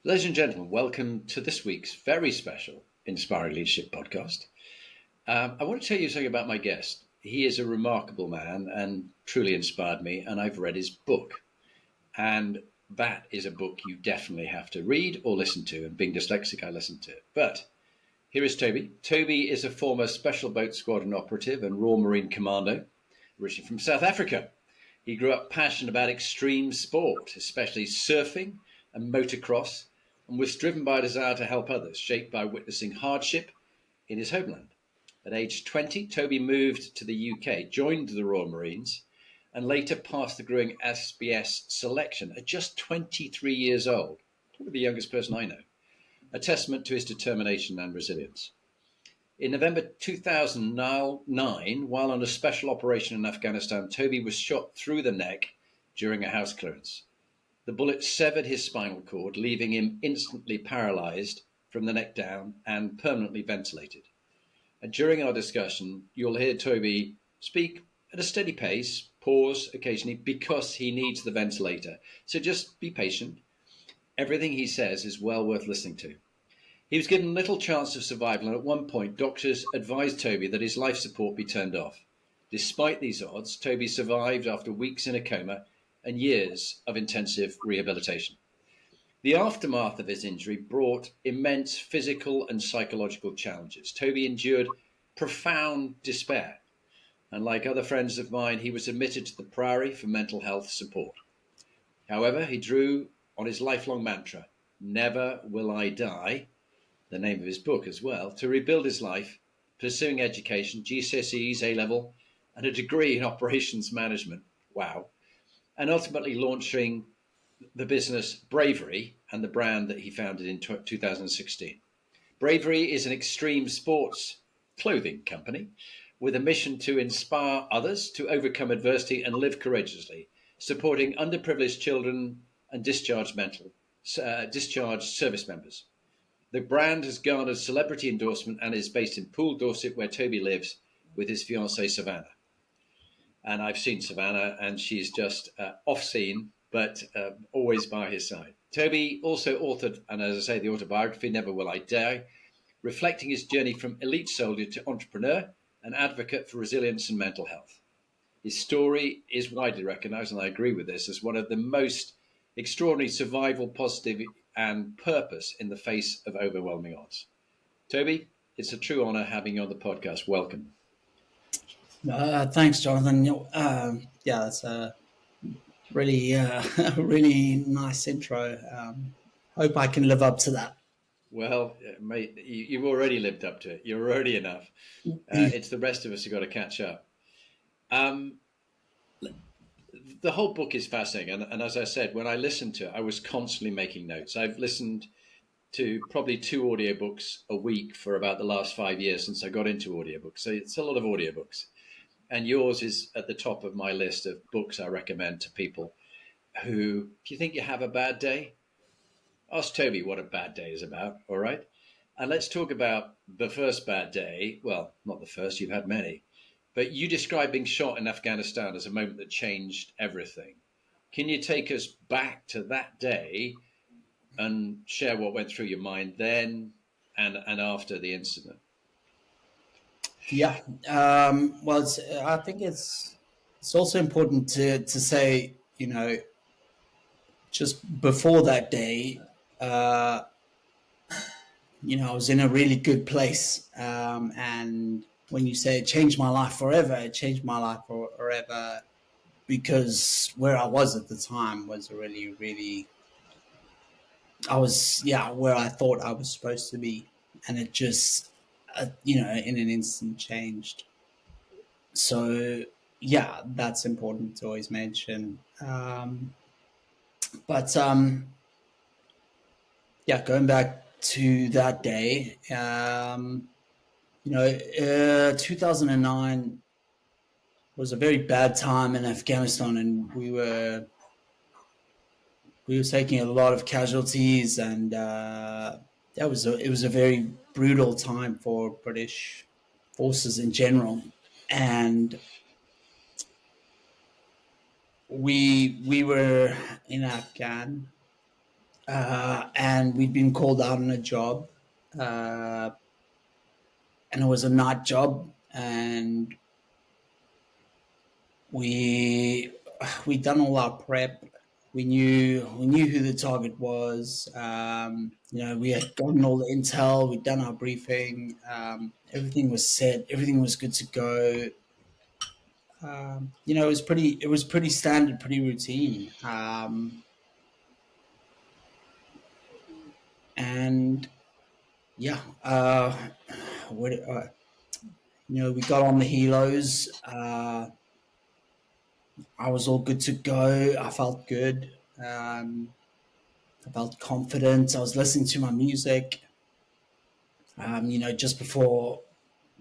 Ladies and gentlemen, welcome to this week's very special Inspiring Leadership podcast. I want to tell you something about my guest. He is a remarkable man and truly inspired me, and I've read his book. And that is a book you definitely have to read or listen to. And being dyslexic, I listened to it. But here is Toby. Toby is a former Special Boat Squadron operative and Royal Marine Commando, originally from South Africa. He grew up passionate about extreme sport, especially surfing and motocross, and was driven by a desire to help others, shaped by witnessing hardship in his homeland. At age 20, Toby moved to the UK, joined the Royal Marines, and later passed the growing SBS selection at just 23 years old, probably the youngest person I know, a testament to his determination and resilience. In November 2009, while on a special operation in Afghanistan, Toby was shot through the neck during a house clearance. The bullet severed his spinal cord, leaving him instantly paralyzed from the neck down and permanently ventilated. And during our discussion, you'll hear Toby speak at a steady pace, pause occasionally because he needs the ventilator. So just be patient. Everything he says is well worth listening to. He was given little chance of survival, and at one point, doctors advised Toby that his life support be turned off. Despite these odds, Toby survived after weeks in a coma and years of intensive rehabilitation. The aftermath of his injury brought immense physical and psychological challenges. Toby endured profound despair, and like other friends of mine, he was admitted to the Priory for mental health support. However, he drew on his lifelong mantra, "Never will I die," the name of his book as well, to rebuild his life, pursuing education, GCSEs, A-level, and a degree in operations management. Wow. And ultimately launching the business Bravery and the brand that he founded in 2016. Bravery is an extreme sports clothing company with a mission to inspire others to overcome adversity and live courageously, supporting underprivileged children and discharged service members. The brand has garnered celebrity endorsement and is based in Poole, Dorset, where Toby lives with his fiancée, Savannah. And I've seen Savannah, and she's just off-scene, but always by his side. Toby also authored, and as I say, the autobiography, Never Will I Die, reflecting his journey from elite soldier to entrepreneur and advocate for resilience and mental health. His story is widely recognized, and I agree with this, as one of the most extraordinary survival, positive, and purpose in the face of overwhelming odds. Toby, it's a true honor having you on the podcast. Welcome. Thanks, Jonathan. That's a really, really nice intro. Hope I can live up to that. Well, mate, you've already lived up to it. You're already enough. It's the rest of us who've got to catch up. The whole book is fascinating. And as I said, when I listened to it, I was constantly making notes. I've listened to probably 2 audiobooks a week for about the last 5 years since I got into audiobooks. So it's a lot of audiobooks. And yours is at the top of my list of books I recommend to people who, if you think you have a bad day, ask Toby what a bad day is about, all right? And let's talk about the first bad day. Well, not the first, you've had many. But you described being shot in Afghanistan as a moment that changed everything. Can you take us back to that day and share what went through your mind then and after the incident? Yeah. I think it's also important to say, just before that day, I was in a really good place. And when you say it changed my life forever, it changed my life forever because where I was at the time was really, really, where I thought I was supposed to be. And it just, in an instant changed. So, that's important to always mention. But going back to that day, 2009 was a very bad time in Afghanistan, and we were taking a lot of casualties, and it was a very brutal time for British forces in general, and we were in Afghan, and and we'd been called out on a job, uh, and it was a night job, and we'd done all our prep. We knew who the target was. We had gotten all the intel. We'd done our briefing. Everything was set. Everything was good to go. It was pretty standard, pretty routine. And yeah, what, we got on the helos. I was all good to go. I felt good. I felt confident. I was listening to my music. Just before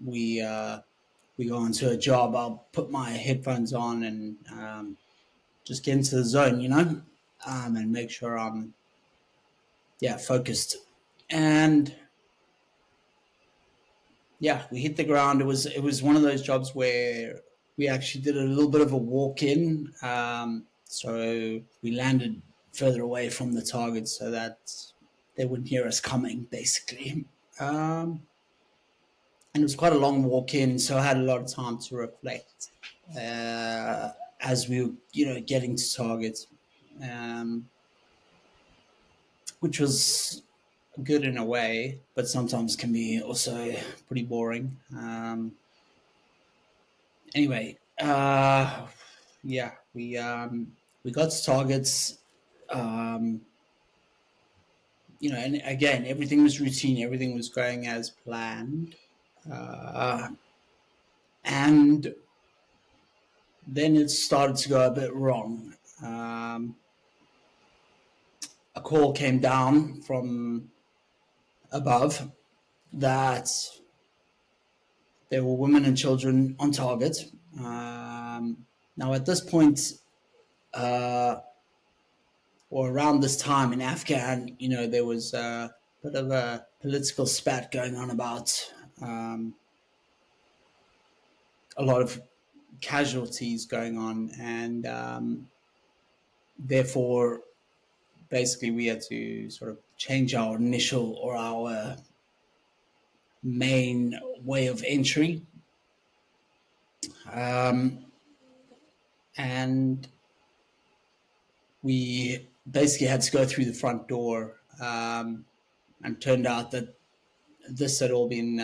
we we go into a job, I'll put my headphones on and just get into the zone, and make sure I'm focused. And yeah, we hit the ground. It was one of those jobs where we actually did a little bit of a walk in. So we landed further away from the target so that they wouldn't hear us coming, basically. And it was quite a long walk in, so I had a lot of time to reflect as we were, getting to target, um, which was good in a way, but sometimes can be also pretty boring. Anyway, yeah, we got to targets. Um, and again, everything was routine. Everything was going as planned. And then it started to go a bit wrong. A call came down from above that there were women and children on target. Now, at this point, or around this time in Afghan, there was a bit of a political spat going on about a lot of casualties going on, and therefore, basically, we had to sort of change our initial or our main way of entry, um, and we basically had to go through the front door, and turned out that this had all been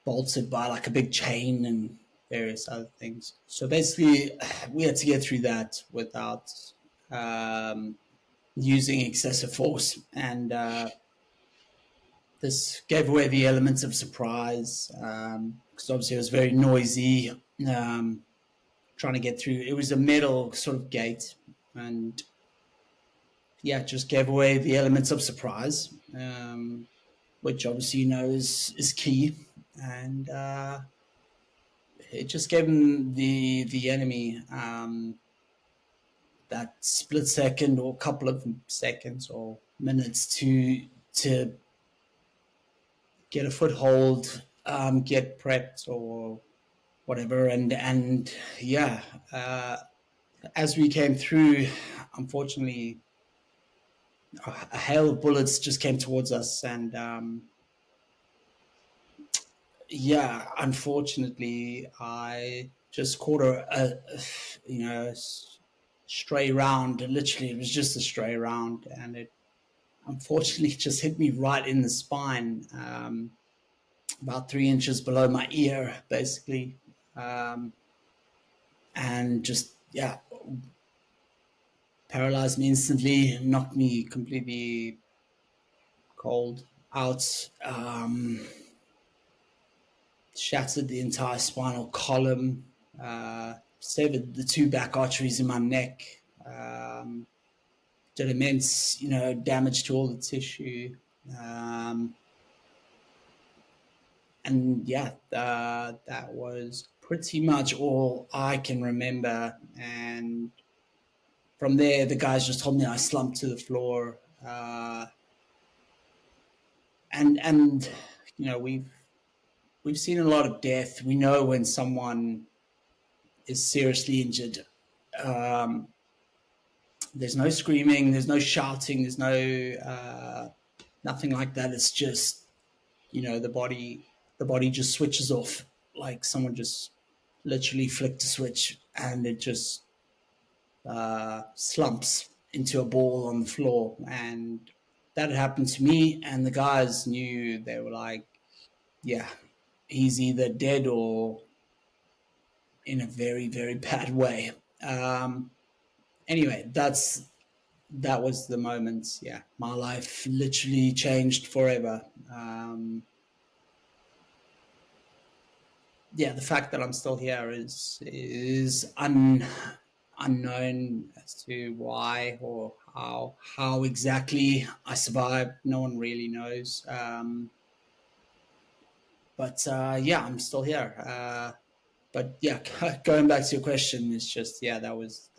bolted by like a big chain and various other things. So basically, we had to get through that without using excessive force, and this gave away the elements of surprise, because obviously it was very noisy. Trying to get through, it was a metal sort of gate, and yeah, just gave away the elements of surprise, which obviously is key, and it just gave them the enemy that split second or couple of seconds or minutes to get a foothold, get prepped or whatever, and yeah, as we came through, unfortunately, a hail of bullets just came towards us, and yeah, unfortunately, I just caught a stray round. Literally, it was just a stray round, and it unfortunately just hit me right in the spine, about 3 inches below my ear, basically, um, and just paralyzed me instantly, knocked me completely cold out. Shattered the entire spinal column, severed the two back arteries in my neck, did immense, damage to all the tissue, and yeah, that was pretty much all I can remember. And from there, the guys just told me I slumped to the floor, and we've seen a lot of death. We know when someone is seriously injured. There's no screaming, there's no shouting, there's no nothing like that. It's just, the body just switches off, like someone just literally flicked a switch, and it just slumps into a ball on the floor. And that had happened to me, and the guys knew. They were like, yeah, he's either dead or in a very, very bad way. Anyway, that was the moment. Yeah, my life literally changed forever. Yeah, the fact that I'm still here is unknown as to why or how exactly I survived. No one really knows. But yeah, I'm still here. But yeah, going back to your question, it's just, yeah, that was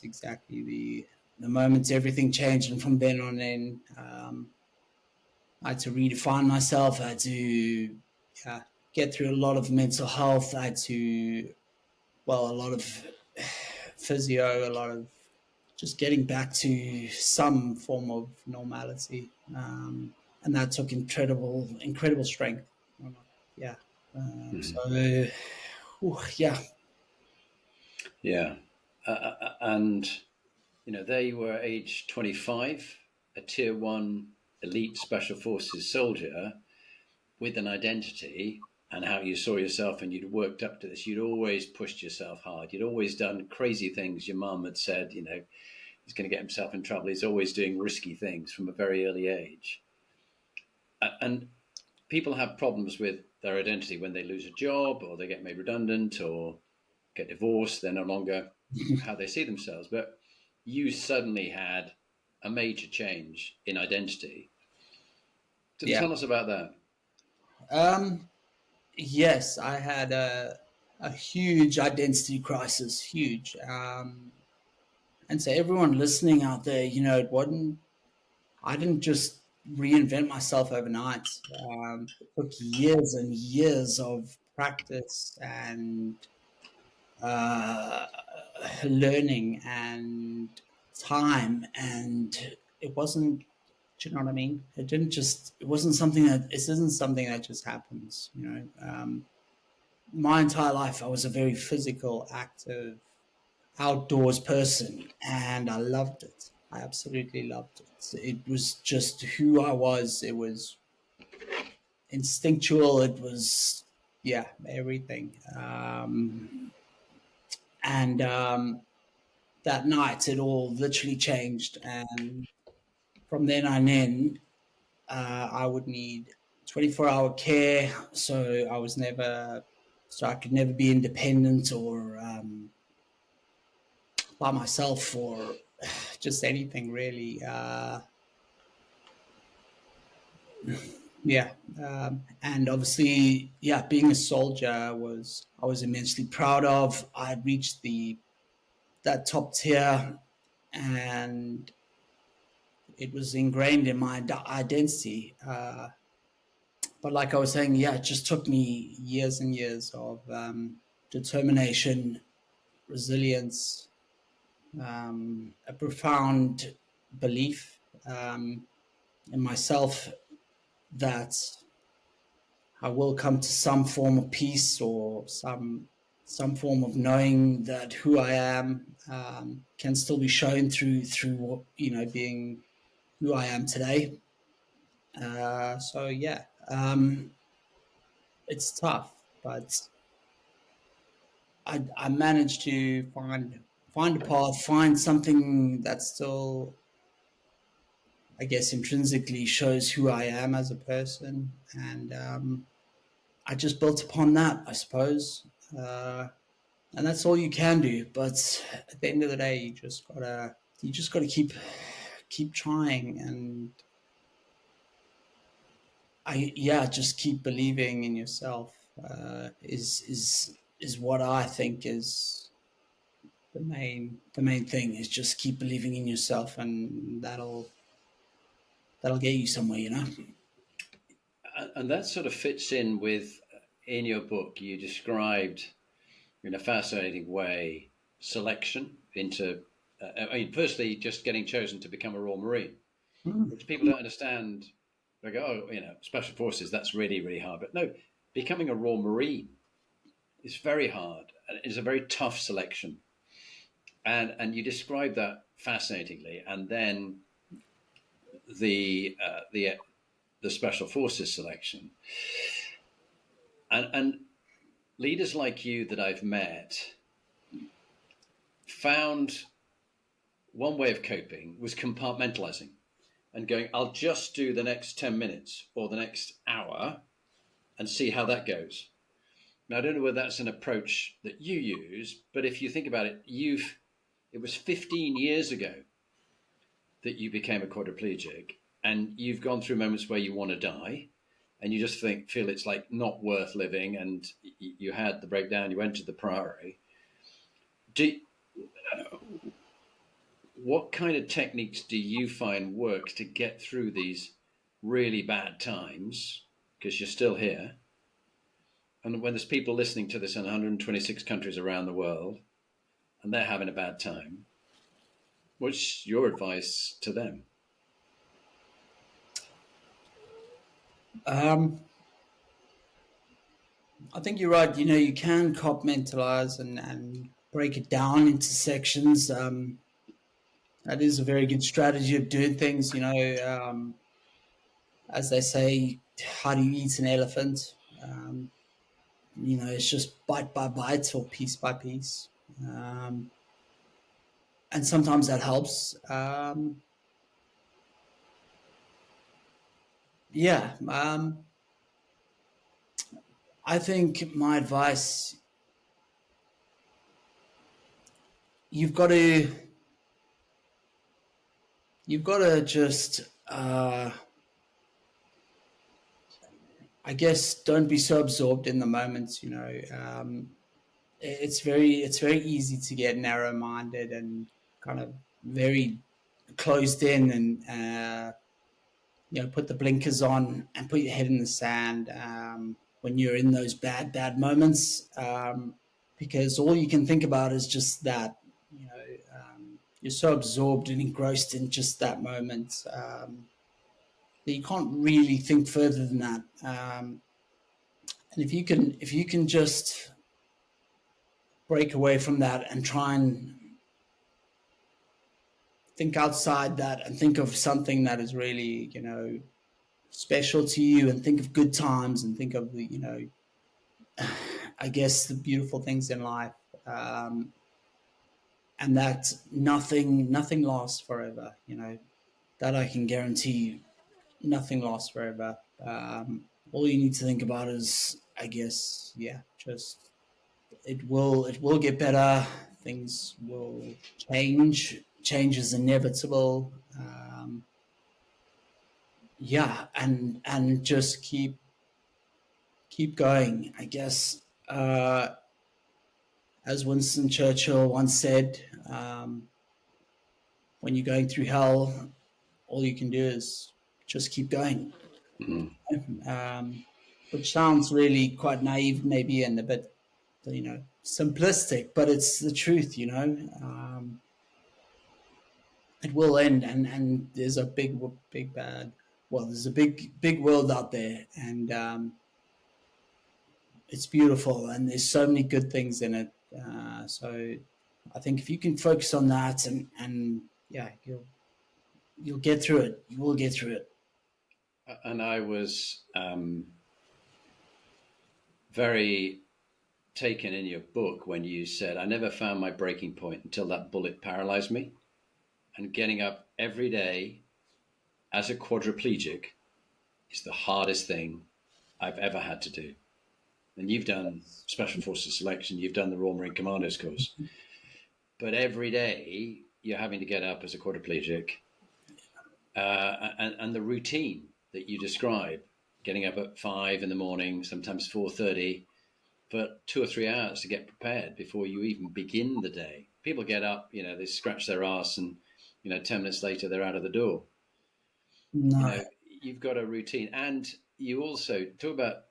exactly the moment everything changed, and from then on in, I had to redefine myself. I had to, yeah, get through a lot of mental health. I had to, well, a lot of physio, a lot of just getting back to some form of normality, and that took incredible strength. Yeah. Mhm. So, yeah. Yeah. And, there you were, age 25, a tier one elite special forces soldier with an identity and how you saw yourself, and you'd worked up to this. You'd always pushed yourself hard. You'd always done crazy things. Your mum had said, he's going to get himself in trouble. He's always doing risky things from a very early age. And people have problems with their identity when they lose a job or they get made redundant or get divorced. They're no longer how they see themselves. But you suddenly had a major change in identity. Yeah. Tell us about that. Um, yes, I had a huge identity crisis, huge. And so everyone listening out there, it wasn't. I didn't just reinvent myself overnight. It took years and years of practice and uh, learning and time, and it wasn't. Do you know what I mean? It didn't just. It wasn't something that. This isn't something that just happens. My entire life, I was a very physical, active, outdoors person, and I loved it. I absolutely loved it. It was just who I was. It was instinctual. It was, yeah, everything. And that night, it all literally changed. And from then on in, I would need 24-hour care. So I could never be independent or by myself or just anything really. Yeah, and obviously, yeah, being a soldier was I was immensely proud of. I had reached the that top tier, and it was ingrained in my identity. But like I was saying, yeah, it just took me years and years of determination, resilience, a profound belief in myself that I will come to some form of peace or some form of knowing that who I am can still be shown through being who I am today. So yeah, it's tough, but I managed to find a path, find something that still, I guess, intrinsically shows who I am as a person, and I just built upon that, I suppose. And that's all you can do. But at the end of the day, you just gotta keep trying, and just keep believing in yourself. Is what I think is the main thing is just keep believing in yourself, and that'll get you somewhere. And that sort of fits in with, in your book, you described in a fascinating way selection into, firstly, just getting chosen to become a Royal Marine, Mm. which people don't understand I go, special forces, that's really, really hard. But no, becoming a Royal Marine is very hard. It's a very tough selection. And you describe that fascinatingly. And then the special forces selection. And leaders like you that I've met found one way of coping was compartmentalizing and going, I'll just do the next 10 minutes or the next hour and see how that goes. Now, I don't know whether that's an approach that you use, but if you think about it, it was 15 years ago that you became a quadriplegic, and you've gone through moments where you want to die and you just feel it's like not worth living, and you had the breakdown, you went to the Priory. What kind of techniques do you find work to get through these really bad times, because you're still here, and when there's people listening to this in 126 countries around the world and they're having a bad time, what's your advice to them? I think you're right. You can compartmentalize and break it down into sections. That is a very good strategy of doing things. As they say, how do you eat an elephant? It's just bite by bite or piece by piece. And sometimes that helps. Yeah. I think my advice, you've got to just I guess don't be so absorbed in the moment. It's very easy to get narrow minded and kind of very closed in, and put the blinkers on and put your head in the sand when you're in those bad moments, because all you can think about is just that. You're so absorbed and engrossed in just that moment that you can't really think further than that. And if you can just break away from that and try and think outside that and think of something that is really, special to you, and think of good times and think of the, I guess, the beautiful things in life. And that nothing lasts forever, that I can guarantee you. Nothing lasts forever. All you need to think about is, I guess, just it will get better. Things will change. Change is inevitable. And just keep going. I guess, as Winston Churchill once said, when you're going through hell, all you can do is just keep going. Mm-hmm. Which sounds really quite naive, maybe, and a bit, simplistic, but it's the truth. It will end, and there's a big bad. Well, there's a big world out there, and it's beautiful, and there's so many good things in it. So I think if you can focus on that, and you'll get through it. You will get through it. And I was very taken in your book when you said, I never found my breaking point until that bullet paralyzed me. And getting up every day as a quadriplegic is the hardest thing I've ever had to do. And you've done Special Forces selection, you've done the Royal Marine Commandos course. But every day you're having to get up as a quadriplegic. And the routine that you describe, getting up at 5 a.m, sometimes 4:30, for 2 or 3 hours to get prepared before you even begin the day. People get up, they scratch their ass, and 10 minutes later they're out of the door. No. You've got a routine, and you also talk about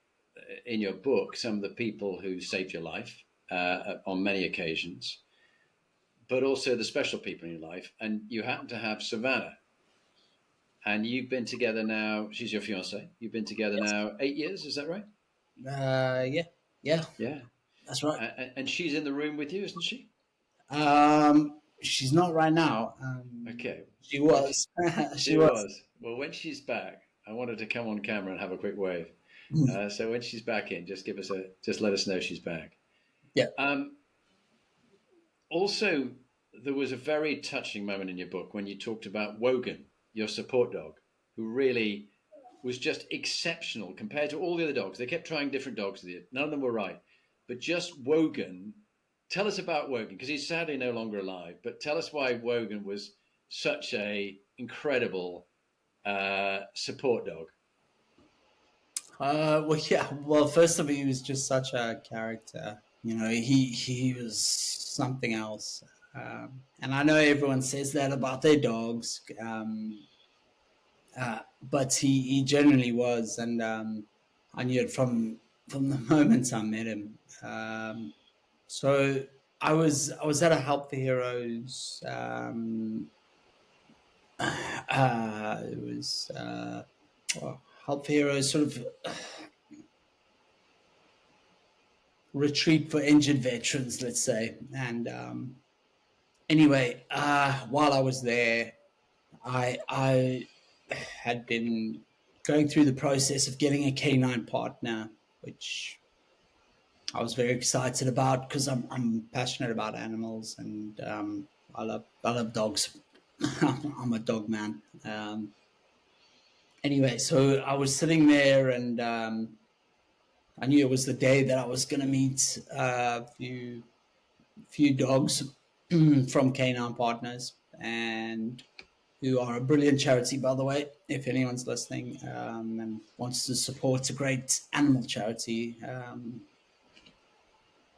in your book some of the people who saved your life on many occasions, but also the special people in your life. And you happen to have Savannah. And you've been together now. She's your fiance. You've been together now 8 years. Is that right? Yeah, Yeah. that's right. And she's in the room with you, isn't she? She's not right now. Okay. She Well, was. She she was. was. Well, when she's back, I wanted to come on camera and have a quick wave. So when she's back in, just let us know she's back. Yeah. Also, there was a very touching moment in your book when you talked about Wogan, your support dog, who really was just exceptional compared to all the other dogs. They kept trying different dogs with you. None of them were right. But just Wogan, tell us about Wogan, because he's sadly no longer alive. But tell us why Wogan was such a incredible support dog. Well, yeah. Well, first of all, he was just such a character. He was something else. And I know everyone says that about their dogs, but he generally was, and I knew it from the moment I met him. So I was at a Help for Heroes. It was Help for Heroes sort of retreat for injured veterans, let's say. And anyway, while I was there, I had been going through the process of getting a canine partner, which I was very excited about because I'm passionate about animals, and I love dogs. I'm a dog man. Anyway, so I was sitting there, and I knew it was the day that I was going to meet a few dogs from Canine Partners, and who are a brilliant charity, by the way. If anyone's listening and wants to support a great animal charity,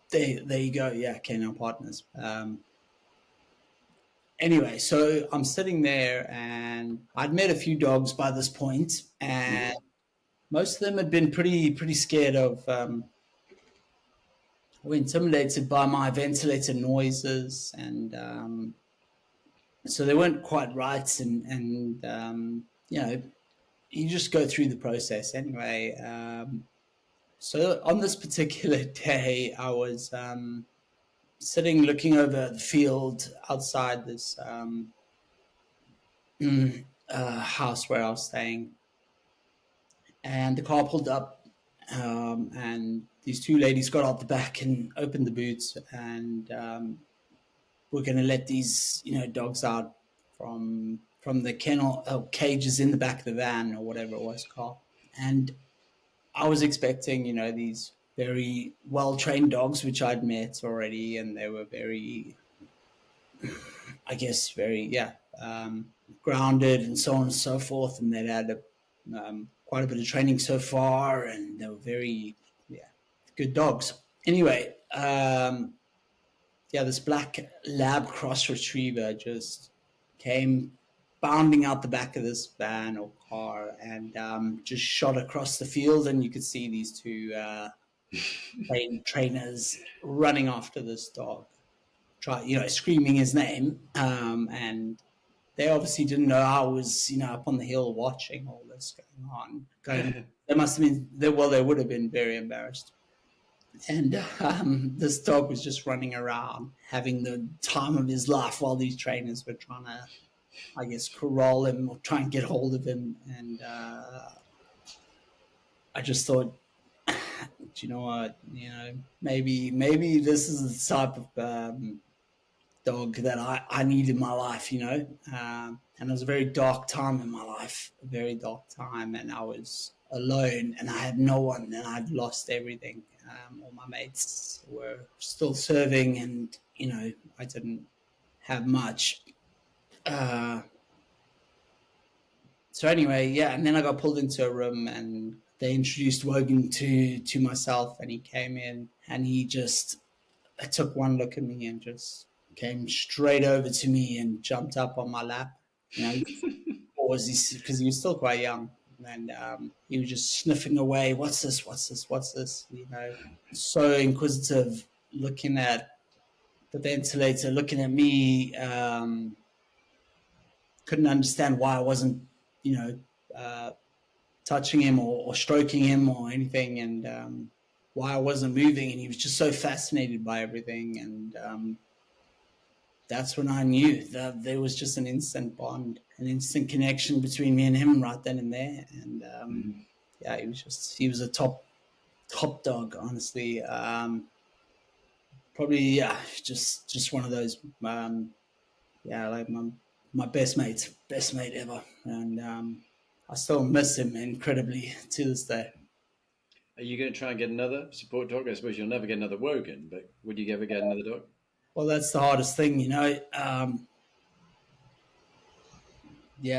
there you go. Yeah, Canine Partners. Anyway, so I'm sitting there, and I'd met a few dogs by this point, and most of them had been pretty scared of, or intimidated by my ventilator noises, and so they weren't quite right, and you just go through the process anyway. So on this particular day, I was sitting looking over the field outside this house where I was staying, and the car pulled up, and these two ladies got out the back and opened the boots, and we're going to let these dogs out from the kennel cages in the back of the van or whatever it was called. And I was expecting these very well trained dogs, which I'd met already, and they were very, I guess, very grounded and so on and so forth, and they'd had quite a bit of training so far, and they were very good dogs. Anyway, this black lab cross retriever just came bounding out the back of this van or car, and just shot across the field, and you could see these two trainers running after this dog, screaming his name, and they obviously didn't know I was up on the hill watching all this going on. They must have been they would have been very embarrassed. And this dog was just running around, having the time of his life while these trainers were trying to, I guess, corral him or try and get hold of him. And I just thought, do you know what? Maybe this is the type of dog that I need in my life, and it was a very dark time in my life, a very dark time, and I was alone, and I had no one, and I'd lost everything. All my mates were still serving, and I didn't have much. So anyway, and then I got pulled into a room, and they introduced Wogan to myself, and he came in, and he just took one look at me and just came straight over to me and jumped up on my lap. Because he was still quite young, and he was just sniffing away. What's this? What's this? What's this? So inquisitive, looking at the ventilator, looking at me. Couldn't understand why I wasn't, touching him or stroking him or anything, and why I wasn't moving, and he was just so fascinated by everything, and that's when I knew that there was just an instant bond, an instant connection between me and him right then and there, and yeah, he was a top dog, honestly. Probably, yeah, just one of those, yeah, like my best mate ever, and I still miss him incredibly to this day. Are you going to try and get another support dog? I suppose you'll never get another Wogan, but would you ever get another dog? Well, that's the hardest thing, yeah,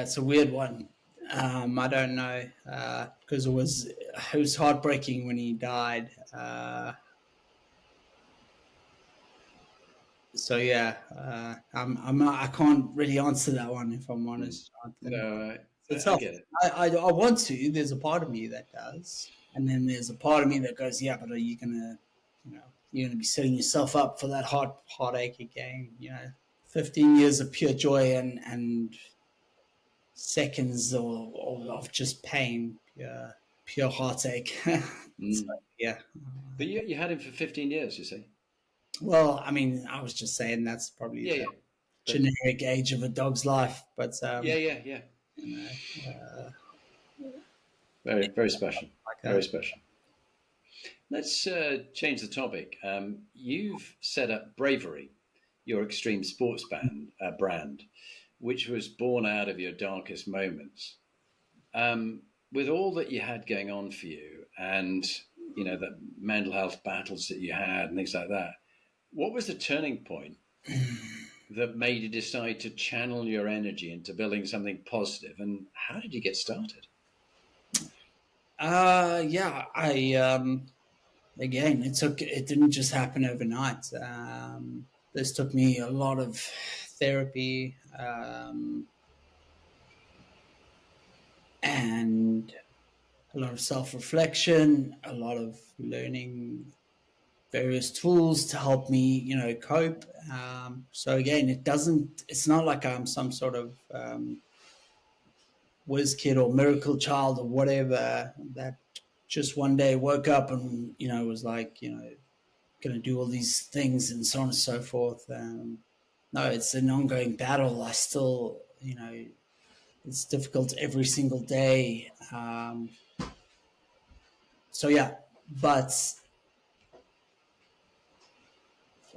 it's a weird one. I don't know, because it was heartbreaking when he died. So yeah, I can't really answer that one if I'm honest, Jonathan. No, It's I tough. get it. I want to. There's a part of me that does, and then there's a part of me that goes, yeah, but are you gonna, you're gonna be setting yourself up for that heartache again? 15 years of pure joy and seconds of just pain, pure heartache. So, yeah. But you had him for 15 years, you see. Well, I mean, I was just saying that's probably Yeah, the yeah. But, generic age of a dog's life, but yeah. you know, Very, very special. like Very that. special. Let's change the topic. You've set up Bravery, your extreme sports brand, which was born out of your darkest moments. With all that you had going on for you, and the mental health battles that you had and things like that, what was the turning point that made you decide to channel your energy into building something positive, and how did you get started? Yeah, again, it didn't just happen overnight. This took me a lot of therapy, and a lot of self-reflection, a lot of learning various tools to help me, cope. So again, it's not like I'm some sort of whiz kid or miracle child or whatever that just one day woke up and, was like, going to do all these things and so on and so forth. No, it's an ongoing battle. I still, it's difficult every single day. So yeah, but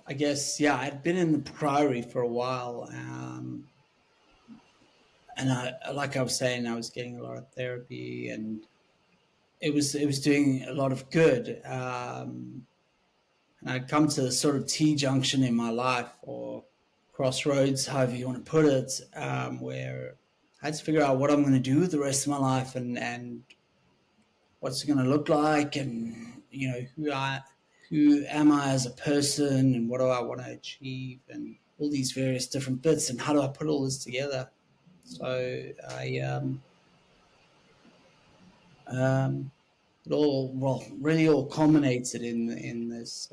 I guess, yeah, I'd been in the Priory for a while, and like I was saying, I was getting a lot of therapy, and it was doing a lot of good. And I'd come to a sort of T junction in my life, or crossroads, however you want to put it, where I had to figure out what I'm going to do with the rest of my life, and what's it going to look like, and who am I as a person, and what do I want to achieve, and all these various different bits, and how do I put all this together? So it really all culminated in this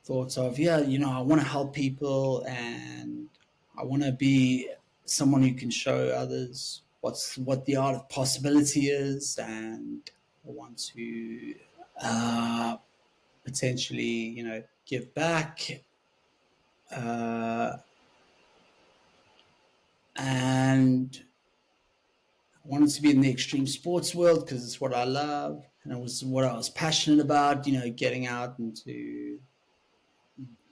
thoughts of, yeah, I want to help people, and I want to be someone who can show others what the art of possibility is, and I want to potentially, give back, and I wanted to be in the extreme sports world because it's what I love, and it was what I was passionate about, getting out into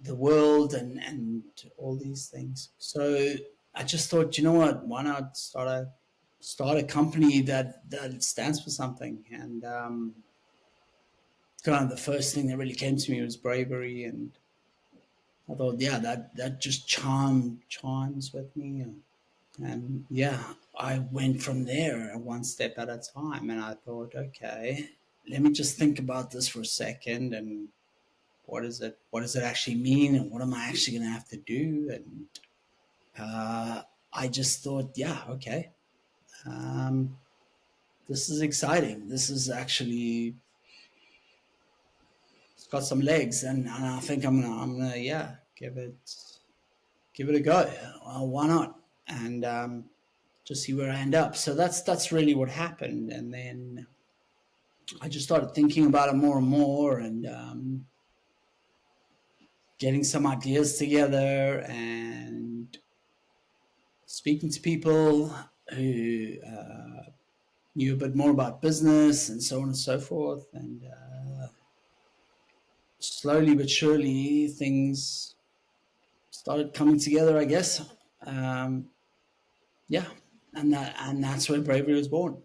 the world and all these things. So I just thought, you know what, why not start a company that stands for something? And kind of the first thing that really came to me was Bravery, and I thought, yeah, that just chimes with me, and yeah, I went from there one step at a time, and I thought, okay, let me just think about this for a second, and what does it actually mean, and what am I actually going to have to do? And I just thought, yeah, okay, this is exciting. This is actually, it's got some legs, and I think I'm gonna yeah, give it a go. Why not? And see where I end up. So that's really what happened. And then I just started thinking about it more and more, and getting some ideas together and speaking to people who knew a bit more about business and so on and so forth. And slowly but surely things started coming together, I guess. Um, yeah, and that's where Bravery was born.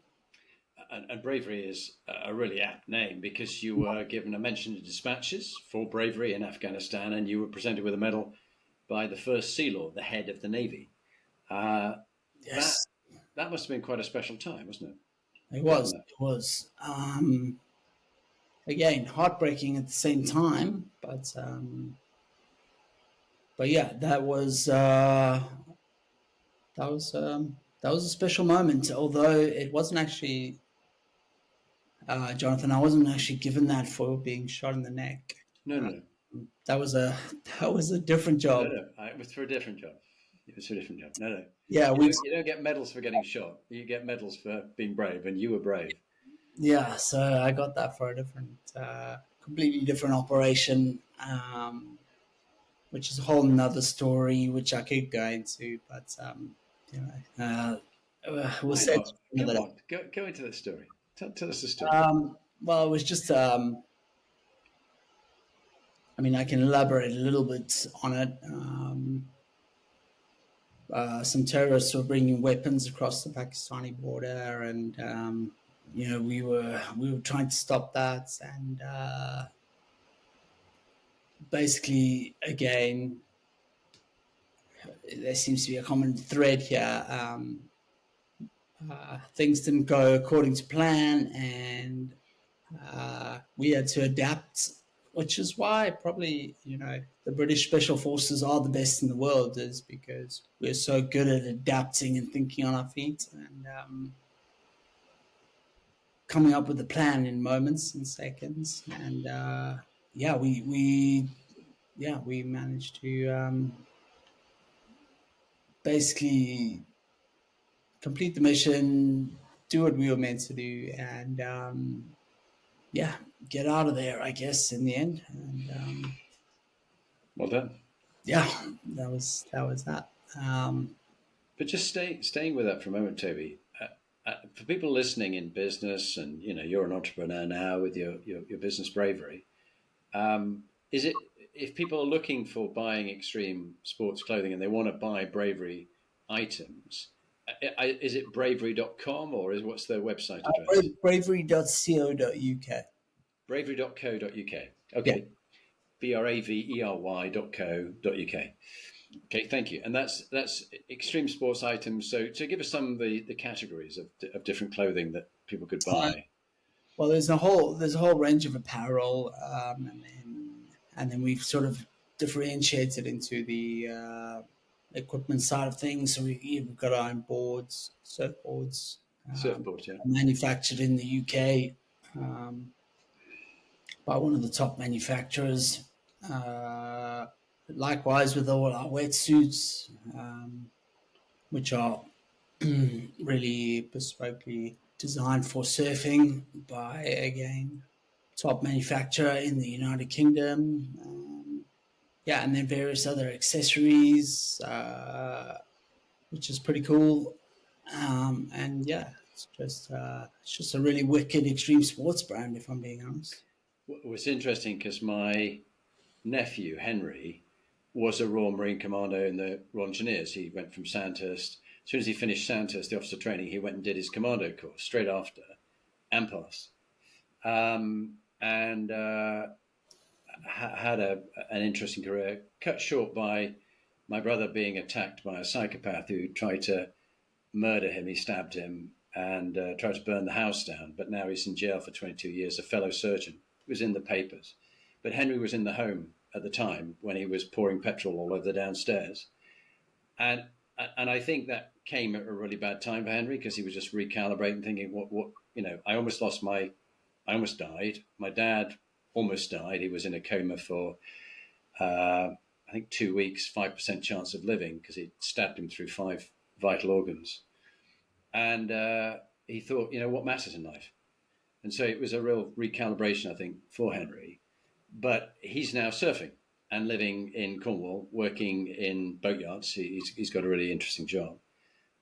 And Bravery is a really apt name because you were given a mention in dispatches for bravery in Afghanistan, and you were presented with a medal by the first Sea Lord, the head of the Navy. Uh, that Yes, that must have been quite a special time, wasn't it? it Getting was. that. It was. Again, heartbreaking at the same time, but yeah, that was a special moment. Although it wasn't actually, Jonathan, I wasn't actually given that for being shot in the neck. No, no, That was a that was a different no, job. no. It was for a different job. It was for a different job. No, no. Yeah, You don't get medals for getting shot. You get medals for being brave, and you were brave. yeah. So I got that for a different, completely different operation, which is a whole nother story, which I could go into, but you know, we'll Why say not? Come another day. on, go into the story. Tell us the story. Well, it was just, I mean, I can elaborate a little bit on it. Some terrorists were bringing weapons across the Pakistani border, and we were trying to stop that. And basically, again, there seems to be a common thread here. Things didn't go according to plan, and we had to adapt, which is why probably the British Special Forces are the best in the world, is because we're so good at adapting and thinking on our feet, and coming up with a plan in moments and seconds. And yeah, we managed to basically complete the mission, do what we were meant to do, and yeah, get out of there, I guess, in the end. And Well done. yeah, that was that. But just staying with that for a moment, Toby. For people listening in business, and you're an entrepreneur now with your business Bravery. Is it if people are looking for buying extreme sports clothing and they want to buy Bravery items? Is it bravery.com or what's their website address? Bravery.co.uk. Bravery.co.uk. Yeah. Okay, bravery.co.uk. Okay, thank you. And that's extreme sports items. So give us some of the categories of different clothing that people could buy. Well, there's a whole range of apparel, and then we've sort of differentiated into the equipment side of things. So we've got our own boards, surfboards, Surfboards, yeah. manufactured in the UK um, by one of the top manufacturers. Uh, Likewise with all our wetsuits, which are really bespokely designed for surfing by, again, top manufacturer in the United Kingdom. Yeah, and then various other accessories, which is pretty cool. And yeah, it's just a really wicked extreme sports brand, if I'm being honest. It's interesting because my nephew Henry was a Royal Marine Commando in the Royal Engineers. He went from Sandhurst. As soon as he finished Sandhurst, the officer training, he went and did his commando course straight after and passed. And had an interesting career, cut short by my brother being attacked by a psychopath who tried to murder him. He stabbed him and tried to burn the house down. But now he's in jail for 22 years, a fellow surgeon. It was in the papers. But Henry was in the home at the time when he was pouring petrol all over the downstairs. And I think that came at a really bad time for Henry because he was just recalibrating, thinking, I almost died. My dad almost died. He was in a coma for, I think, 2 weeks, 5% chance of living because he stabbed him through 5 vital organs. And he thought, what matters in life? And so it was a real recalibration, I think, for Henry. But he's now surfing and living in Cornwall, working in boatyards. He's got a really interesting job.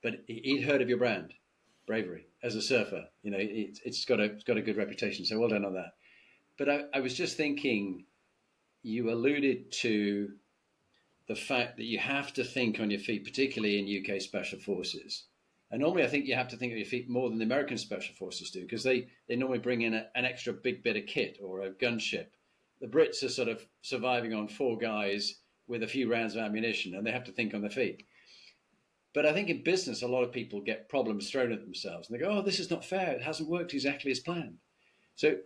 But he'd heard of your brand, Bravery, as a surfer. It's got a good reputation. So well done on that. But I was just thinking, you alluded to the fact that you have to think on your feet, particularly in UK Special Forces. And normally I think you have to think on your feet more than the American Special Forces do, because they normally bring in an extra big bit of kit or a gunship. The Brits are sort of surviving on 4 guys with a few rounds of ammunition, and they have to think on their feet. But I think in business, a lot of people get problems thrown at themselves, and they go, "Oh, this is not fair. It hasn't worked exactly as planned." So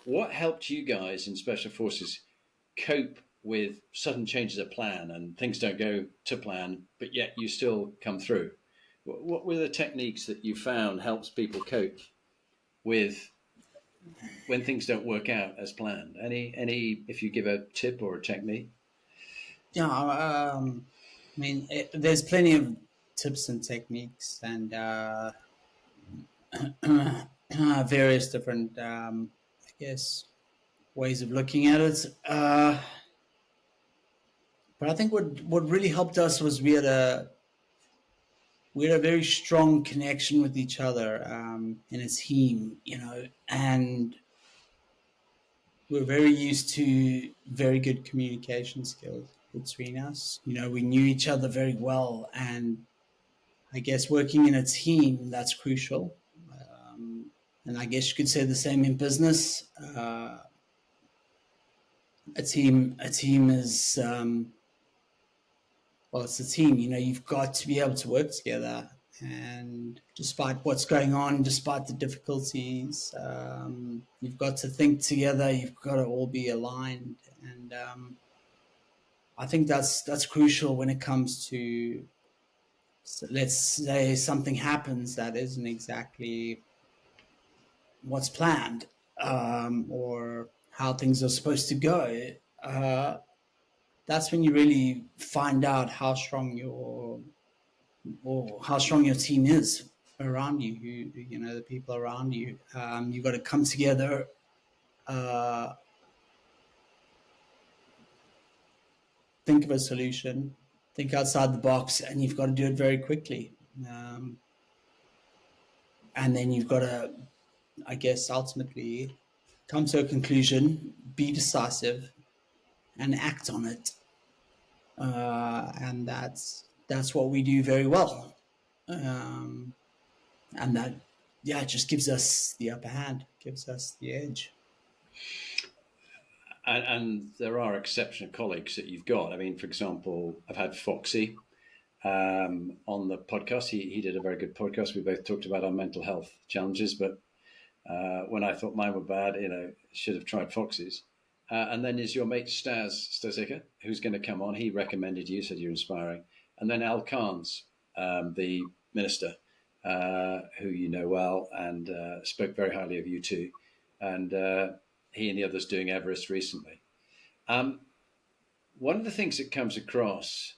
what helped you guys in Special Forces cope with sudden changes of plan and things don't go to plan, but yet you still come through? What were the techniques that you found helps people cope with when things don't work out as planned? Any, if you give a tip or a technique? Yeah, there's plenty of tips and techniques and various different, I guess, ways of looking at it. But I think what really helped us was we had a very strong connection with each other in a team, and we're very used to very good communication skills between us. We knew each other very well, and I guess working in a team, that's crucial. And I guess you could say the same in business. A team is well, it's a team. You've got to be able to work together, and despite what's going on, despite the difficulties, you've got to think together. You've got to all be aligned, and I think that's crucial when it comes to. So let's say something happens that isn't exactly what's planned, or how things are supposed to go. That's when you really find out how strong your team is around you. The people around you. You've got to come together. Think of a solution. Think outside the box, and you've got to do it very quickly. And then you've got to, I guess, ultimately come to a conclusion, be decisive, and act on it. And that's what we do very well. And that, it just gives us the upper hand, gives us the edge. And there are exceptional colleagues that you've got. I mean, for example, I've had Foxy on the podcast. He did a very good podcast. We both talked about our mental health challenges, but when I thought mine were bad, should have tried Foxy's. And then is your mate Stasica, who's going to come on. He recommended you, said you're inspiring. And then Al Khan's, the minister, who you know well, and spoke very highly of you too. And he and the others doing Everest recently. One of the things that comes across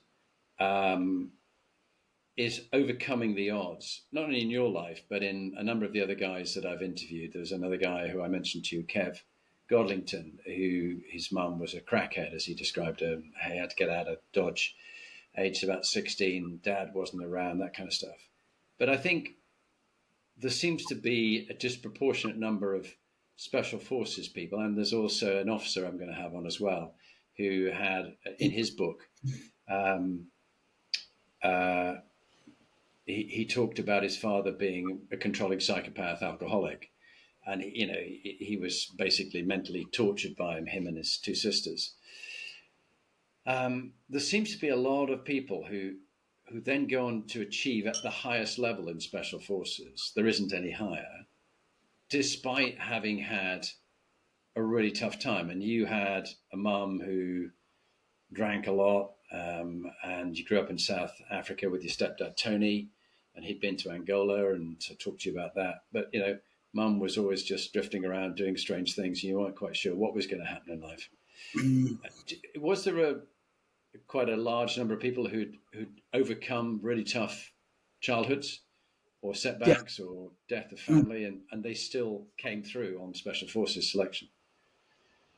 is overcoming the odds, not only in your life, but in a number of the other guys that I've interviewed. There's another guy who I mentioned to you, Kev Godlington, who his mum was a crackhead, as he described her. He had to get out of Dodge, aged about 16. Dad wasn't around, that kind of stuff. But I think there seems to be a disproportionate number of Special Forces people, and there's also an officer I'm going to have on as well, who had, in his book, he talked about his father being a controlling psychopath alcoholic. And, he was basically mentally tortured by him and his 2 sisters. There seems to be a lot of people who then go on to achieve at the highest level in Special Forces. There isn't any higher, despite having had a really tough time. And you had a mum who drank a lot, and you grew up in South Africa with your stepdad, Tony, and he'd been to Angola, and so talked to you about that. But, Mum was always just drifting around doing strange things, and you weren't quite sure what was going to happen in life. Was there quite a large number of people who'd overcome really tough childhoods, or Yeah. setbacks or death of family, and they still came through on Special Forces selection.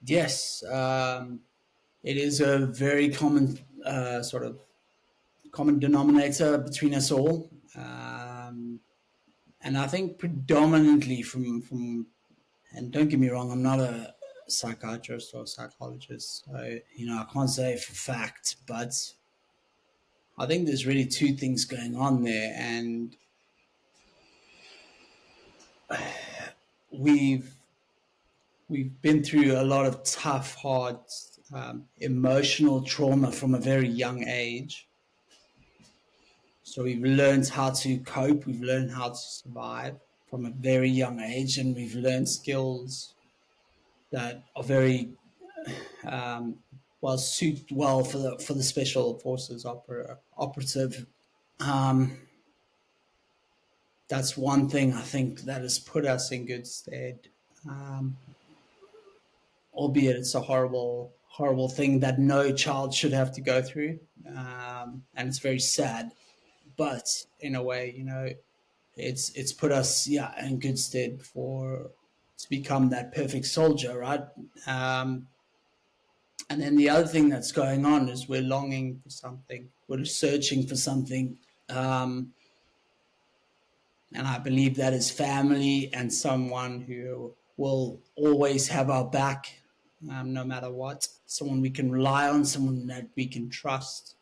Yes. It is a very common sort of common denominator between us all. And I think predominantly from, and don't get me wrong, I'm not a psychiatrist or psychologist, so I can't say for fact, but I think there's really two things going on there, and we've been through a lot of tough, hard, emotional trauma from a very young age. So we've learned how to cope, we've learned how to survive from a very young age, and we've learned skills that are very suit well for the special forces operative. Um, that's one thing I think that has put us in good stead. Albeit it's a horrible thing that no child should have to go through, and it's very sad. But in a way, it's put us in good stead to become that perfect soldier, right? And then the other thing that's going on is we're longing for something, we're searching for something, and I believe that is family and someone who will always have our back, no matter what. Someone we can rely on, someone that we can trust,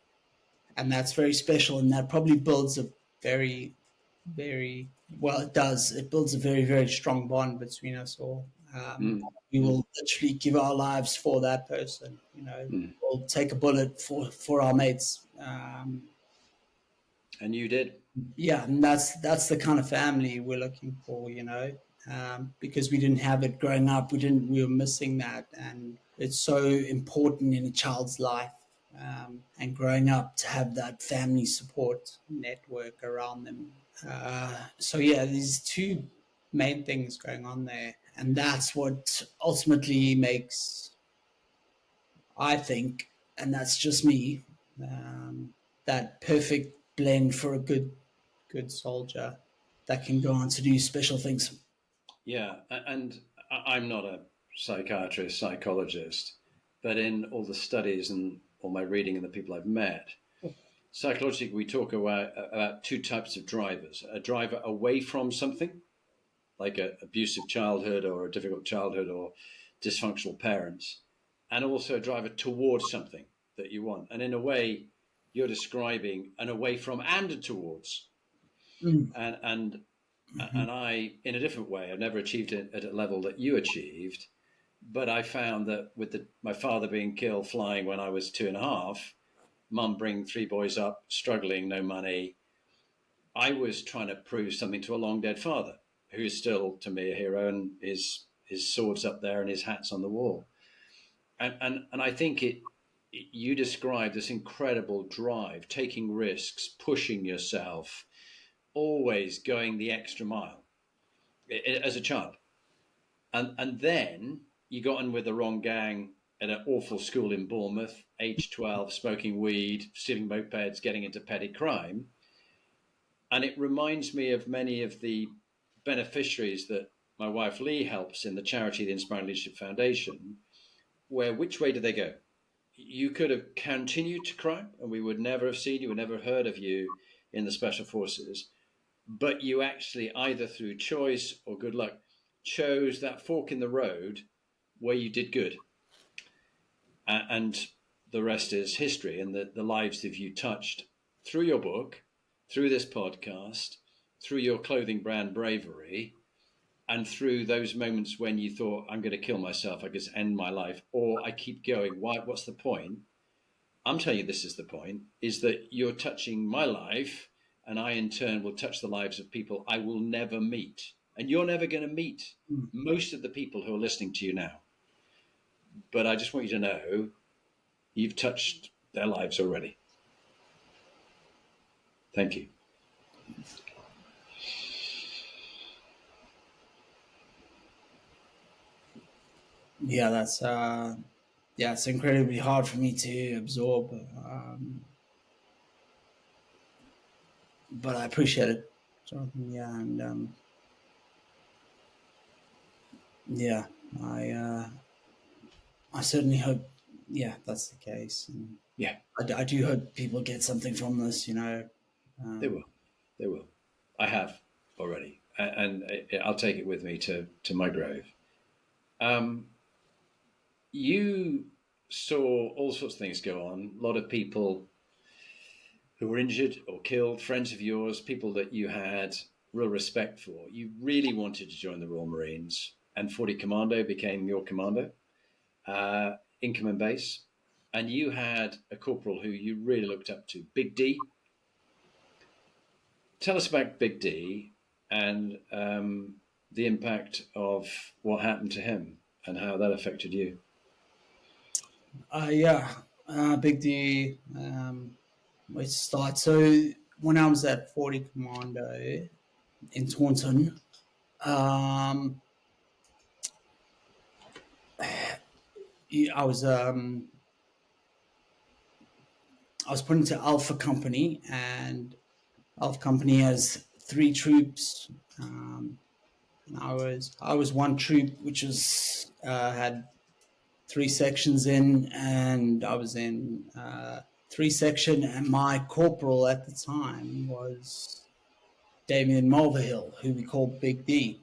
and that's very special. And that probably builds a very, very well. It does. It builds a very, very strong bond between us all. We will literally give our lives for that person. We'll take a bullet for our mates. And you did. Yeah, and that's the kind of family we're looking for, because we didn't have it growing up. We were missing that, and it's so important in a child's life, and growing up to have that family support network around them. So yeah, these two main things going on there, and that's what ultimately makes, I think, and that's just me, that perfect blend for a good soldier that can go on to do special things. Yeah, and I'm not a psychiatrist, psychologist, but in all the studies and all my reading and the people I've met, psychologically we talk about two types of drivers: a driver away from something, like an abusive childhood or a difficult childhood or dysfunctional parents, and also a driver towards something that you want. And in a way, you're describing an away from and a towards. And I, in a different way, I've never achieved it at a level that you achieved, but I found that with my father being killed flying when I was 2.5, mum bringing 3 boys up, struggling, no money, I was trying to prove something to a long dead father, who is still to me a hero, and his sword's up there and his hat's on the wall. And I think you describe this incredible drive, taking risks, pushing yourself, always going the extra mile as a child. And then you got in with the wrong gang at an awful school in Bournemouth, age 12, smoking weed, stealing mopeds, getting into petty crime. And it reminds me of many of the beneficiaries that my wife Lee helps in the charity, the Inspirational Leadership Foundation, where which way do they go? You could have continued to crime and we would never have seen you, would never have heard of you in the Special Forces. But you actually, either through choice or good luck, chose that fork in the road where you did good. And the rest is history, and the lives that you touched through your book, through this podcast, through your clothing brand Bravery, and through those moments when you thought, I'm going to kill myself, I just end my life, or I keep going, what's the point? I'm telling you this is the point, is that you're touching my life, and I in turn will touch the lives of people I will never meet. And you're never going to meet most of the people who are listening to you now. But I just want you to know you've touched their lives already. Thank you. Yeah, it's incredibly hard for me to absorb, but I appreciate it. Jonathan, yeah, and yeah, I certainly hope, yeah, that's the case, and Yeah, I do hope people get something from this, they Um, will. They will. I have already, and I'll take it with me to my grave. Um, you saw all sorts of things go on. A lot of people who were injured or killed, friends of yours, people that you had real respect for. You really wanted to join the Royal Marines, and 40 Commando became your commando in command base. And you had a corporal who you really looked up to, Big D. Tell us about Big D and the impact of what happened to him and how that affected you. yeah, Big D. Let's start. So when I was at 40 Commando in Taunton, um, I was put into Alpha Company, and Alpha Company has three troops. And I was one troop, which was had three sections in, and I was in three section, and my corporal at the time was Damien Mulvihill, who we called Big D.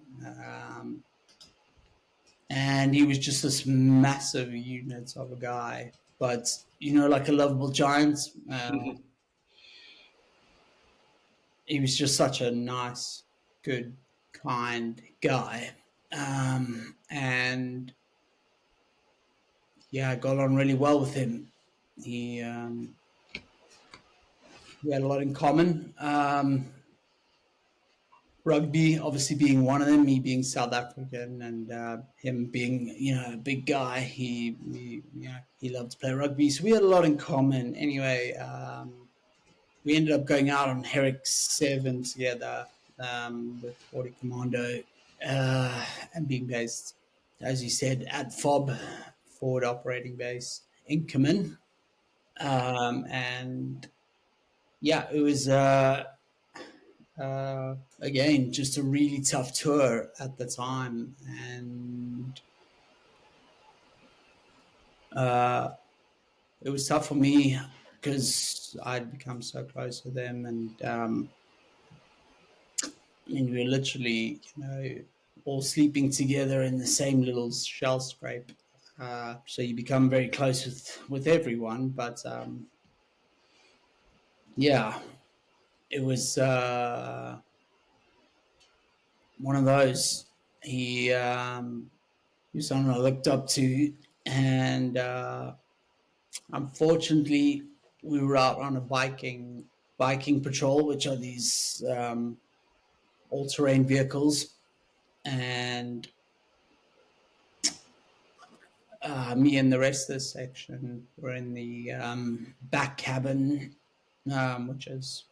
And he was just this massive unit of a guy, but like a lovable giant. He was just such a nice, good, kind guy, and yeah, I got on really well with him. He we had a lot in common. Rugby, obviously being one of them, me being South African, and him being a big guy. He loved to play rugby, so we had a lot in common. Anyway, we ended up going out on Herrick 7 together with 40 Commando and being based, as you said, at FOB, Forward Operating Base, Inkerman. And yeah, it was again just a really tough tour at the time, and it was tough for me because I'd become so close with them, and I mean, we were literally all sleeping together in the same little shell scrape. So you become very close with everyone, but yeah, it was one of those. He was someone I looked up to, and unfortunately, we were out on a biking patrol, which are these all-terrain vehicles, and me and the rest of the section were in the back cabin, which is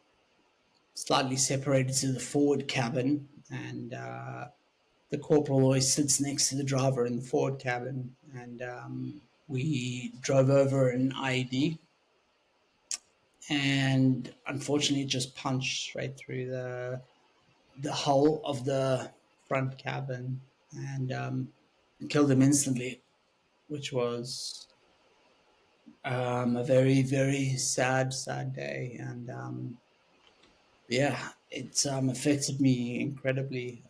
slightly separated to the forward cabin, and the corporal always sits next to the driver in the forward cabin, and we drove over an IED, and unfortunately, it just punched straight through the hull of the front cabin and killed him instantly, which was a very, very sad, sad day. And yeah, it affected me incredibly.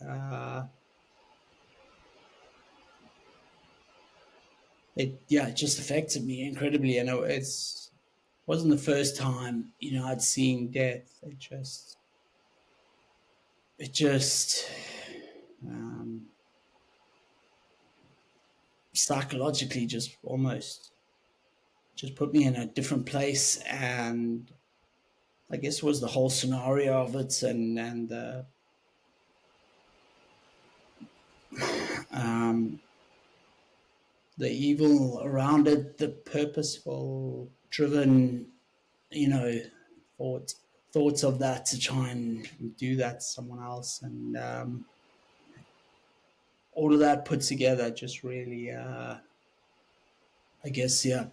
It just affected me incredibly, and it's wasn't the first time I'd seen death. It just um, psychologically just almost just put me in a different place, and I guess it was the whole scenario of it, and um, the evil around it, the purposeful, driven, you know, thought thoughts of that to try and do that to someone else, and all of that put together just really, I guess, yeah,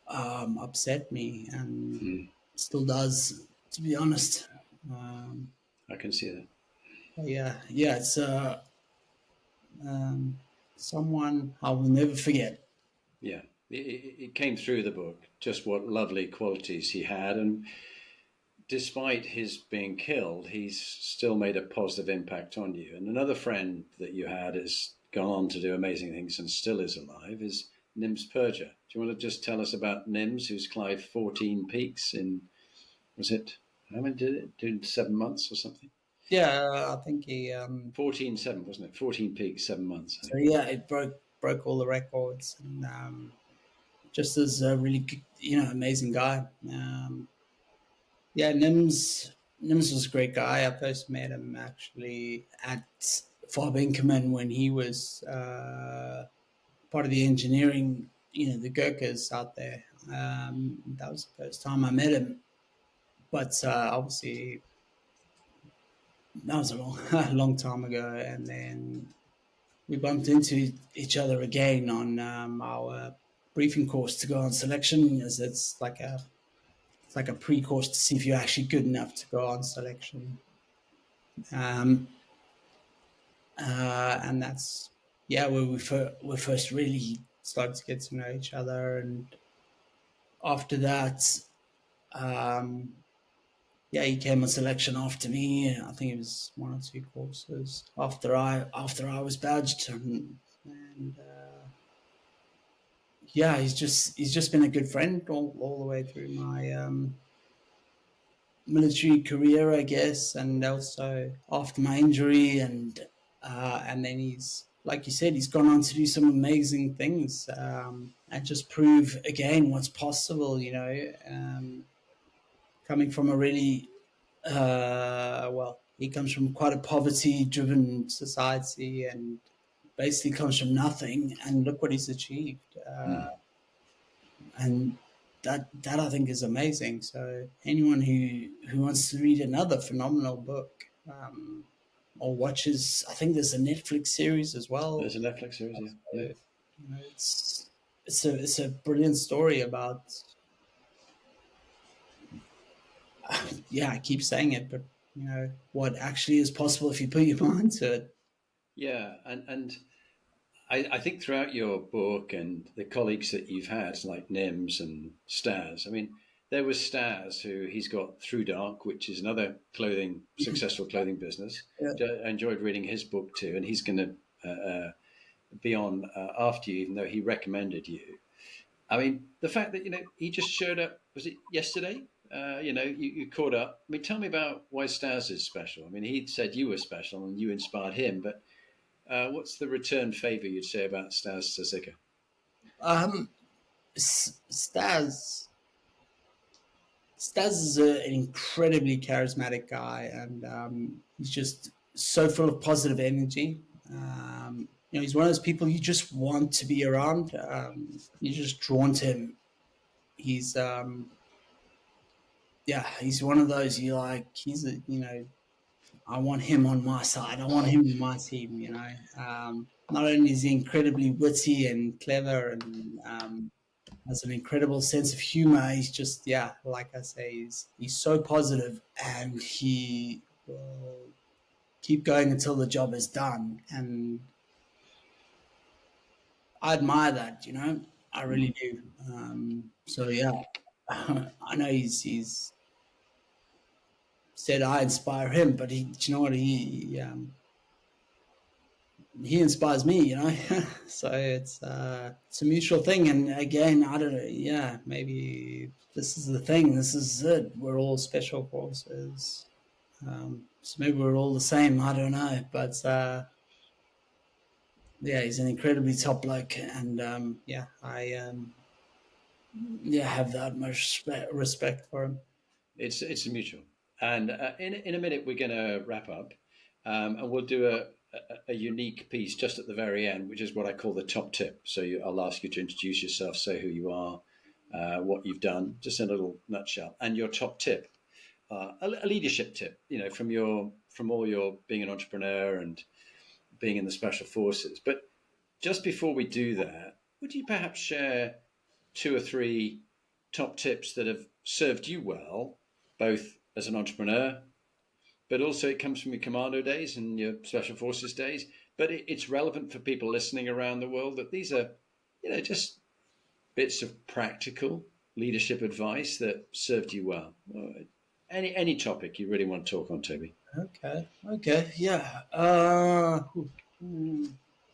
upset me, and Mm, still does, to be honest. Um, I can see that. Yeah, it's um, someone I will never forget. Yeah, it came through the book just what lovely qualities he had, and despite his being killed, he's still made a positive impact on you. And another friend that you had has gone on to do amazing things and still is alive is Nims Purja. Do you want to just tell us about Nims, who's climbed 14 peaks in, was it, how many did it do, 7 months or something? Yeah, I think he 14.7, wasn't it? 14 peaks, 7 months, I so think. yeah, it broke all the records, and just as a really good, amazing guy. Yeah, Nims was a great guy. I first met him actually at Fob Inkerman when he was part of the engineering, the Gurkhas out there. That was the first time I met him. But obviously, that was a long, a long time ago. And then we bumped into each other again on our briefing course to go on selection, as it's like a pre-course to see if you're actually good enough to go on selection. Um, and that's where we first really started to get to know each other. And after that, um, he came on selection after me. I think it was one or two courses after I was badged, and he's just been a good friend all the way through my military career, I guess, and also after my injury, and then he's, like you said, he's gone on to do some amazing things, and just prove again what's possible. Coming from a really he comes from quite a poverty-driven society, and basically comes from nothing, and look what he's achieved. Hmm. And that I think is amazing. So anyone who wants to read another phenomenal book, or watches, I think there's a Netflix series as well. There's a Netflix series, yeah. Yeah. It's a brilliant story about, I keep saying it, but what actually is possible if you put your mind to it. Yeah, and I think throughout your book and the colleagues that you've had, like Nims and Staz, I mean, there was Staz who he's got Through Dark, which is another successful clothing business. Yeah. I enjoyed reading his book too, and he's going to be on after you, even though he recommended you. I mean, the fact that he just showed up, was it yesterday? You caught up. I mean, tell me about why Staz is special. I mean, he said you were special and you inspired him, but what's the return favour you'd say about Staz Sazika? Um, Staz Staz is an incredibly charismatic guy, and he's just so full of positive energy. He's one of those people you just want to be around. You're just drawn to him. He's he's one of those you like. I want him on my side. I want him on my team. Not only is he incredibly witty and clever, and has an incredible sense of humor. He's just, like I say, he's so positive, and he will keep going until the job is done. And I admire that, I really do. So yeah, I know he's said I inspire him, but do you know what, he inspires me, so it's a mutual thing. And again, I don't know, maybe this is the thing, this is it, we're all special forces, so maybe we're all the same, I don't know, but he's an incredibly top bloke, and I have that much respect for him. It's mutual. And in a minute, we're going to wrap up, and we'll do a unique piece just at the very end, which is what I call the top tip. So I'll ask you to introduce yourself, say who you are, what you've done, just in a little nutshell, and your top tip, a leadership tip, from all your being an entrepreneur and being in the special forces. But just before we do that, would you perhaps share two or three top tips that have served you well, both as an entrepreneur, but also it comes from your commando days and your special forces days. But it's relevant for people listening around the world that these are, just bits of practical leadership advice that served you well. Any topic you really want to talk on, Toby? Okay, yeah.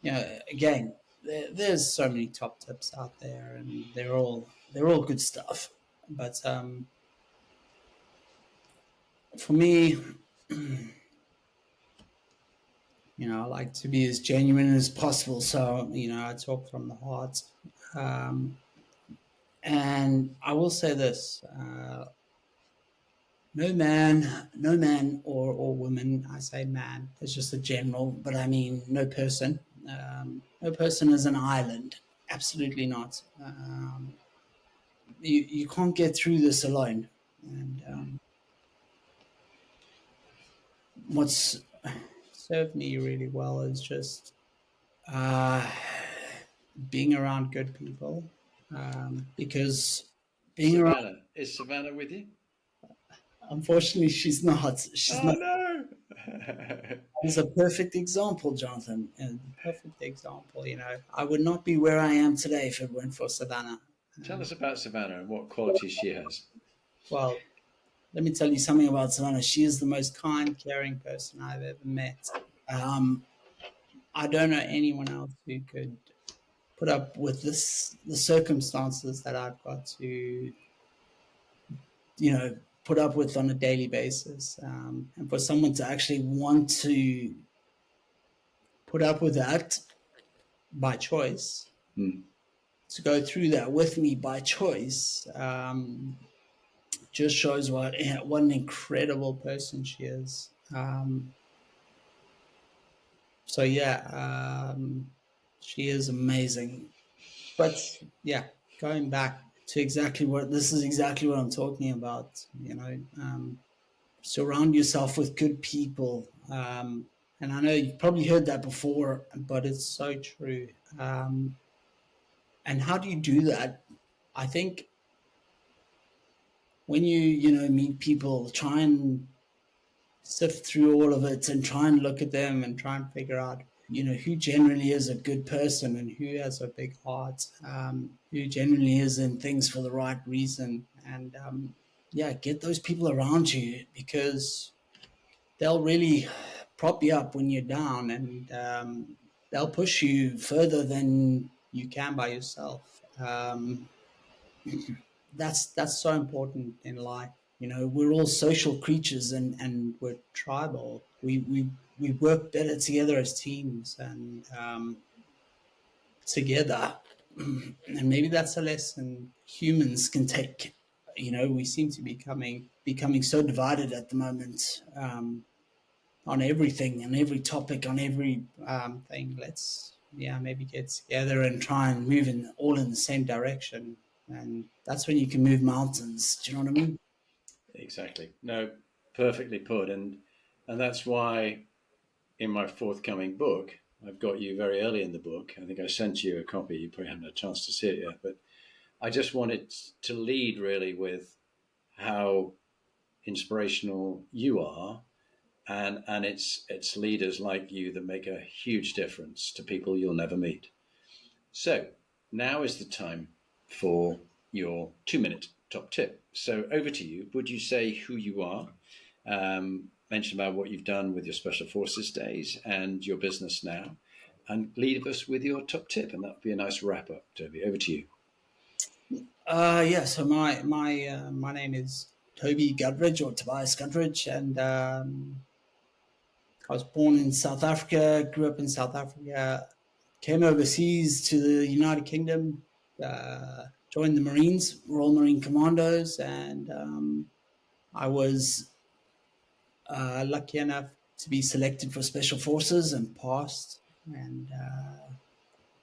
Yeah. Again, there's so many top tips out there, and they're all good stuff. But for me, I like to be as genuine as possible. So I talk from the heart. Um, and I will say this: no man or woman. I say man. It's just a general, but I mean no person. No person is an island. Absolutely not. You can't get through this alone. And what's served me really well is just uh, being around good people. Because being around, Savannah. Is Savannah with you? unfortunately, she's not. She's Oh, not. no. Is a perfect example, Jonathan, and perfect example. I would not be where I am today if it weren't for Savannah. Tell us about Savannah and what qualities she has. Well, let me tell you something about Savannah. She is the most kind, caring person I've ever met. Um, I don't know anyone else who could put up with the circumstances that I've got to, put up with on a daily basis. And for someone to actually want to put up with that by choice, Hmm. to go through that with me by choice, just shows what an incredible person she is. So yeah, she is amazing. But yeah, going back to exactly what I'm talking about. Surround yourself with good people. And I know you've probably heard that before, but it's so true. And how do you do that? I think when you meet people, try and sift through all of it and try and look at them and try and figure out who generally is a good person and who has a big heart, who generally is in things for the right reason. And yeah, get those people around you, because they'll really prop you up when you're down, and they'll push you further than you can by yourself. That's so important in life. We're all social creatures, and we're tribal. We work better together as teams, and together. And maybe that's a lesson humans can take. We seem to be becoming so divided at the moment, on everything, on every topic, on every thing. Let's maybe get together and try and move all in the same direction, and that's when you can move mountains. Do you know what I mean? Exactly. No, perfectly put. And that's why in my forthcoming book, I've got you very early in the book. I think I sent you a copy. You probably haven't had a chance to see it yet, but I just wanted to lead really with how inspirational you are, and it's leaders like you that make a huge difference to people you'll never meet. So now is the time for your 2 minute top tip. So over to you. Would you say who you are? Mention about what you've done with your special forces days and your business now, and leave us with your top tip, and that would be a nice wrap up. Toby, over to you. Yeah. So my name is Toby Gutteridge, or Tobias Gutteridge, and I was born in South Africa, grew up in South Africa, came overseas to the United Kingdom, joined the Marines, Royal Marine Commandos, and I was lucky enough to be selected for Special Forces and passed, and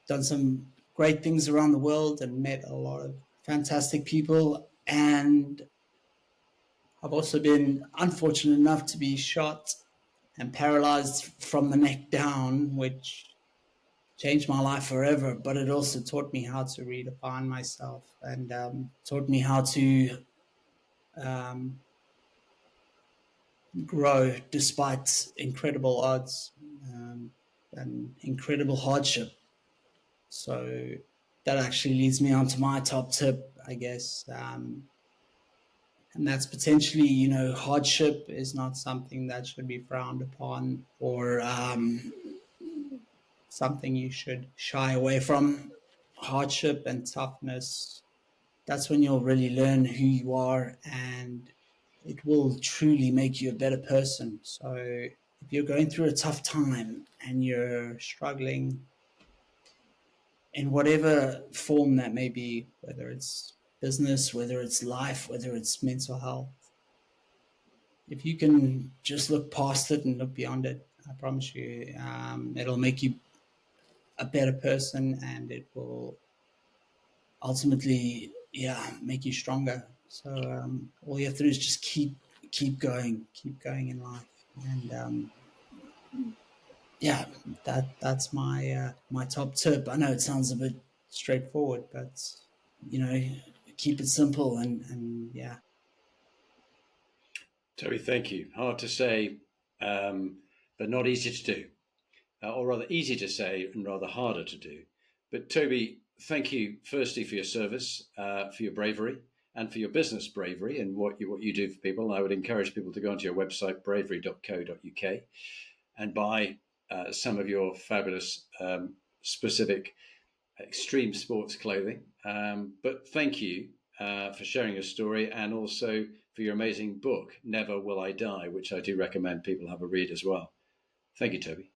done some great things around the world and met a lot of fantastic people. And I've also been unfortunate enough to be shot and paralyzed from the neck down, which changed my life forever. But it also taught me how to redefine myself, and taught me how to, um, grow despite incredible odds and incredible hardship. So that actually leads me on to my top tip, I guess. And that's potentially, hardship is not something that should be frowned upon or something you should shy away from. Hardship and toughness, that's when you'll really learn who you are, and it will truly make you a better person. So if you're going through a tough time and you're struggling in whatever form that may be, whether it's business, whether it's life, whether it's mental health, if you can just look past it and look beyond it, I promise you, it'll make you a better person, and it will ultimately, make you stronger. So all you have to do is just keep going in life, and yeah, that's my top tip. I know it sounds a bit straightforward, but you know, keep it simple, and yeah. Toby, thank you. Hard to say, but not easy to do, or rather easy to say and rather harder to do. But Toby, thank you firstly for your service, for your bravery, and for your business bravery and what you do for people. I would encourage people to go onto your website, bravery.co.uk, and buy some of your fabulous specific extreme sports clothing. But thank you for sharing your story, and also for your amazing book, Never Will I Die, which I do recommend people have a read as well. Thank you, Toby.